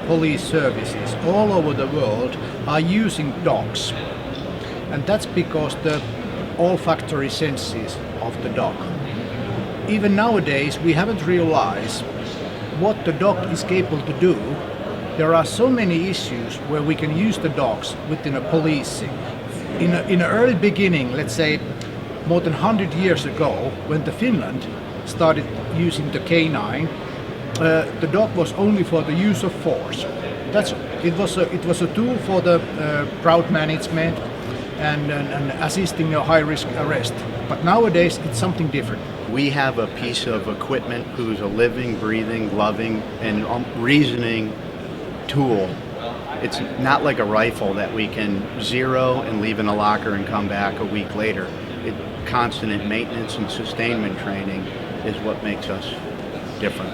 police services all over the world are using dogs. And that's because the olfactory senses of the dog. Even nowadays, we haven't realized what the dog is capable to do. There are so many issues where we can use the dogs within a policing. In an early beginning, let's say more than 100 years ago, when the Finland started using the canine, the dog was only for the use of force. It was a tool for the crowd management and assisting a high-risk arrest. But nowadays, it's something different. We have a piece of equipment who's a living, breathing, loving, and reasoning tool. It's not like a rifle that we can zero and leave in a locker and come back a week later. Constant maintenance and sustainment training is what makes us different.